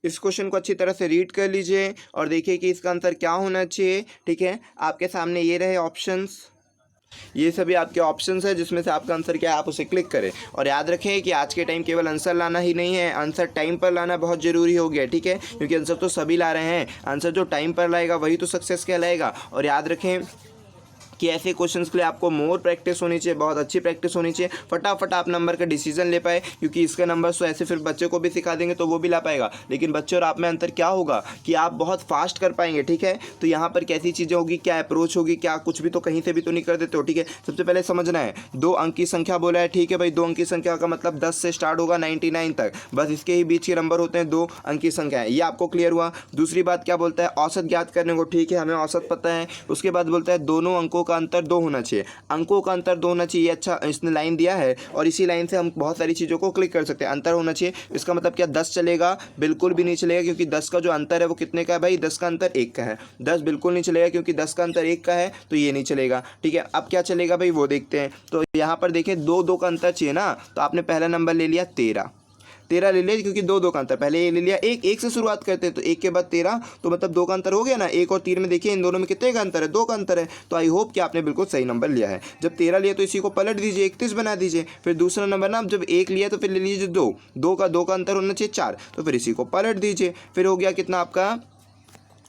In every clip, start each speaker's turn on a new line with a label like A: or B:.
A: इस क्वेश्चन को अच्छी तरह से रीड कर लीजिए और देखिए कि इसका आंसर क्या होना चाहिए। ठीक है, आपके सामने ये रहे ऑप्शंस, ये सभी आपके ऑप्शंस है जिसमें से आपका आंसर क्या है आप उसे क्लिक करें। और याद रखें कि आज के टाइम केवल आंसर लाना ही नहीं है, आंसर टाइम पर लाना बहुत ज़रूरी हो गया। ठीक है, क्योंकि आंसर तो सभी ला रहे हैं, आंसर जो टाइम पर लाएगा वही तो सक्सेस कहलाएगा। और याद रखें कि ऐसे क्वेश्चंस के लिए आपको मोर प्रैक्टिस होनी चाहिए, बहुत अच्छी प्रैक्टिस होनी चाहिए, फटाफट आप नंबर का डिसीजन ले पाए। क्योंकि इसका नंबर तो ऐसे फिर बच्चे को भी सिखा देंगे तो वो भी ला पाएगा, लेकिन बच्चे और आप में अंतर क्या होगा कि आप बहुत फास्ट कर पाएंगे। ठीक है, तो यहाँ पर कैसी चीज़ें होगी, क्या अप्रोच होगी, क्या कुछ भी तो कहीं से भी तो नहीं कर देते हो। ठीक है, सबसे पहले समझना है 2 अंक की संख्या बोला है। ठीक है भाई, 2 अंक की संख्या का मतलब 10 से स्टार्ट होगा 99 तक, बस इसके ही बीच के नंबर होते हैं 2 अंक की संख्या है। ये आपको क्लियर हुआ। दूसरी बात क्या बोलता है, औसत ज्ञात करने को। ठीक है, हमें औसत पता है। उसके बाद बोलता है दोनों अंकों का अंतर 2 होना चाहिए, अंकों का अंतर 2 होना चाहिए। अच्छा, इसने लाइन दिया है और इसी लाइन से हम बहुत सारी चीज़ों को क्लिक कर सकते हैं। अंतर होना चाहिए, इसका मतलब क्या 10 चलेगा? बिल्कुल भी नहीं चलेगा, क्योंकि 10 का जो अंतर है वो कितने का है भाई? 10 का अंतर 1 का है। 10 बिल्कुल नहीं चलेगा क्योंकि 10 का अंतर 1 का है, तो ये नहीं चलेगा। ठीक है, अब क्या चलेगा भाई वो देखते हैं। तो यहाँ पर देखें 2 का अंतर चाहिए ना, तो आपने पहला नंबर ले लिया 13 ले लिया, क्योंकि 2 का अंतर, पहले ये ले लिया 1 से शुरुआत करते हैं, तो 1 के बाद 13, तो मतलब 2 का अंतर हो गया ना। 1 और 3 में देखिए इन दोनों में कितने का अंतर है? 2 का अंतर है। तो आई होप कि आपने बिल्कुल सही नंबर लिया है। जब 13 लिया तो इसी को पलट दीजिए, 31 बना दीजिए। फिर दूसरा नंबर ना, जब 1 लिया तो फिर ले लीजिए 2 का अंतर होना चाहिए 4, तो फिर इसी को पलट दीजिए। फिर हो गया कितना आपका,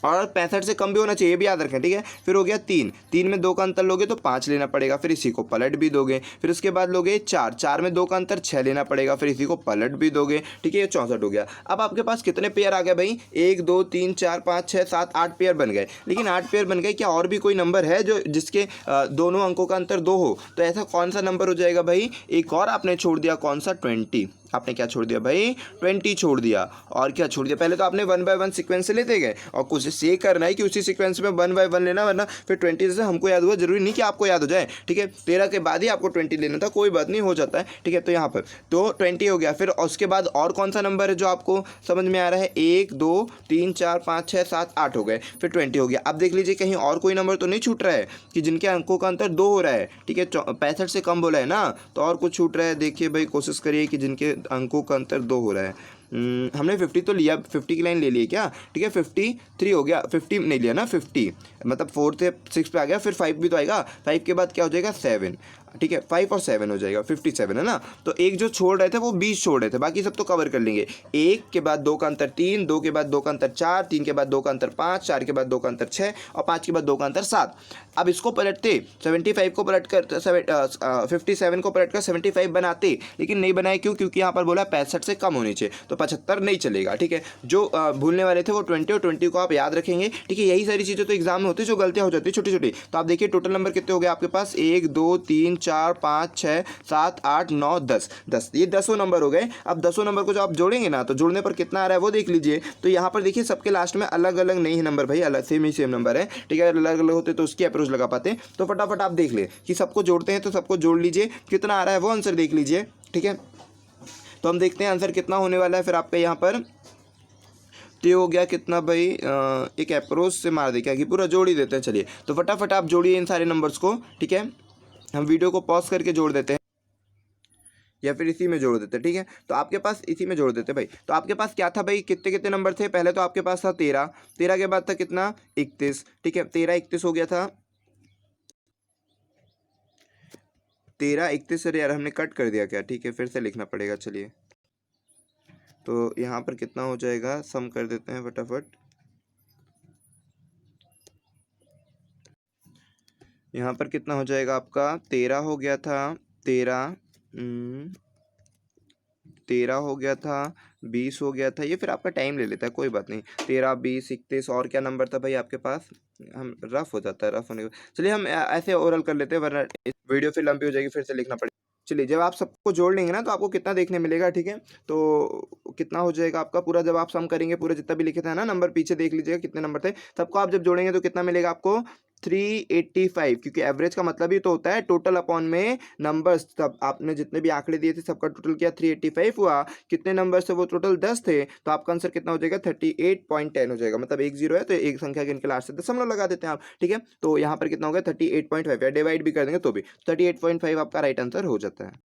A: और 65 से कम भी होना चाहिए, ये भी याद रखें। ठीक है, फिर हो गया 3 में 2 का अंतर लोगे तो 5 लेना पड़ेगा, फिर इसी को पलट भी दोगे। फिर उसके बाद लोगे 4 में 2 का अंतर 6 लेना पड़ेगा, फिर इसी को पलट भी दोगे। ठीक है, ये 64 हो गया। अब आपके पास कितने पेयर आ गए भाई? 1 2 3 4 5 6 7 8 पेयर बन गए। लेकिन 8 पेयर बन गए, क्या और भी कोई नंबर है जो जिसके दोनों अंकों का अंतर 2 हो? तो ऐसा कौन सा नंबर हो जाएगा भाई? एक और आपने छोड़ दिया, कौन सा? 20। आपने क्या छोड़ दिया भाई? 20 छोड़ दिया। और क्या छोड़ दिया? पहले तो आपने 1 बाय 1 सीक्वेंस से लेते गए, और कोशिश ये करना है कि उसी सीक्वेंस में 1 बाय 1 लेना, वरना फिर 20 से हमको याद हुआ, जरूरी नहीं कि आपको याद हो जाए। ठीक है, 13 के बाद ही आपको 20 लेना था, कोई बात नहीं, हो जाता है। ठीक है, तो यहाँ पर तो 20 हो गया। फिर उसके बाद और कौन सा नंबर है जो आपको समझ में आ रहा है? 1 2 3 4 5 6 7 8 हो गए, फिर 20 हो गया। अब देख लीजिए कहीं और कोई नंबर तो नहीं छूट रहा है कि जिनके अंकों का अंतर 2 हो रहा है। ठीक है, 65 से कम बोला है ना, तो और कुछ छूट रहा है? देखिए भाई, कोशिश करिए कि जिनके अंकों का अंतर 2 हो रहा है। हमने 50 तो लिया, 50 की लाइन ले ली क्या? ठीक है, 53 हो गया, 50 नहीं लिया ना, 50 मतलब 4 से 6 पे आ गया, फिर 5 भी तो आएगा, 5 के बाद क्या हो जाएगा? 7। ठीक है, 5 और 7 हो जाएगा, 57 है ना। तो एक जो छोड़ रहे थे वो 20 छोड़ रहे थे, बाकी सब तो कवर कर लेंगे। 1 के बाद 2 का अंतर 3, 2 के बाद 2 का अंतर 4, 3 के बाद 2 का अंतर 5, 4 के बाद 2 का अंतर 6, और 5 के बाद 2 का अंतर 7। अब इसको पलटते 75 को पलट कर 57 को पलट कर 75 बनाते, लेकिन नहीं बनाए। क्यों? क्योंकि यहाँ पर बोला 65 से कम होनी चाहिए, तो 75 नहीं चलेगा। ठीक है, जो भूलने वाले थे वो 20 और 20 को आप याद रखेंगे। ठीक है, यही सारी चीज़ें तो एग्जाम में होती है, जो गलतियाँ हो जाती है छोटी छोटी। तो आप देखिए टोटल नंबर कितने हो गए आपके पास? 1 2 3 4 5 6 7 8 9 10, ये 10 नंबर हो गए। अब 10 नंबर को जो आप जोड़ेंगे ना, तो जोड़ने पर कितना आ रहा है वो देख लीजिए। तो यहाँ पर देखिए सबके लास्ट में अलग अलग नहीं है नंबर भाई, अलग सेम ही सेम नंबर है। ठीक है, अलग अलग होते तो उसकी अप्रोच लगा पाते। तो फटाफट आप देख ले कि सबको जोड़ते हैं, तो सबको जोड़ लीजिए, कितना आ रहा है वो आंसर देख लीजिए। ठीक है, तो हम देखते हैं आंसर कितना होने वाला है फिर आपका यहाँ पर। तो ये हो गया कितना भाई? एक अप्रोच से मार दे क्या कि पूरा जोड़ ही देते हैं। चलिए, तो फटाफट आप जोड़िए इन सारे नंबर्स को। ठीक है, हम वीडियो को पॉज करके जोड़ देते हैं, या फिर इसी में जोड़ देते हैं। ठीक है, तो आपके पास इसी में जोड़ देते हैं भाई। तो आपके पास क्या था भाई? कितने कितने नंबर थे? पहले तो आपके पास था 13, 13 के बाद था कितना? 31। ठीक है, 13 31 हो गया था, 13 31। अरे यार, हमने कट कर दिया क्या? ठीक है, फिर से लिखना पड़ेगा। चलिए, तो यहाँ पर कितना हो जाएगा, सम कर देते हैं फटाफट। यहाँ पर कितना हो जाएगा आपका? 13 हो गया था, 13 13 हो गया था, 20 हो गया था। ये फिर आपका टाइम ले लेता है, कोई बात नहीं। 13 20 31, और क्या नंबर था भाई आपके पास? हम रफ हो जाता है, रफ होने का। चलिए हम ऐसे ओरल कर लेते हैं, वरना वीडियो फिर लंबी हो जाएगी, फिर से लिखना पड़ेगा। चलिए, जब आप सबको जोड़ लेंगे ना, तो आपको कितना देखने मिलेगा? ठीक है, तो कितना हो जाएगा आपका पूरा, जब आप सम करेंगे पूरा जितना भी लिखे थे ना नंबर, पीछे देख लीजिएगा कितने नंबर थे। सबको आप जब जोड़ेंगे तो कितना मिलेगा आपको? 385, क्योंकि एवरेज का मतलब ही तो होता है टोटल अपॉन में नंबर्स। तब आपने जितने भी आंकड़े दिए थे सबका टोटल किया, 385 हुआ। कितने नंबर थे वो? टोटल 10 थे, तो आपका आंसर कितना हो जाएगा? 38.10 हो जाएगा। मतलब 1 0 है तो एक संख्या के इनके लास्ट से दशमलव लगा देते हैं आप। ठीक है, तो यहाँ पर कितना हो गया? 38.5, या डिवाइड भी कर देंगे तो भी 38.5 आपका राइट आंसर हो जाता है।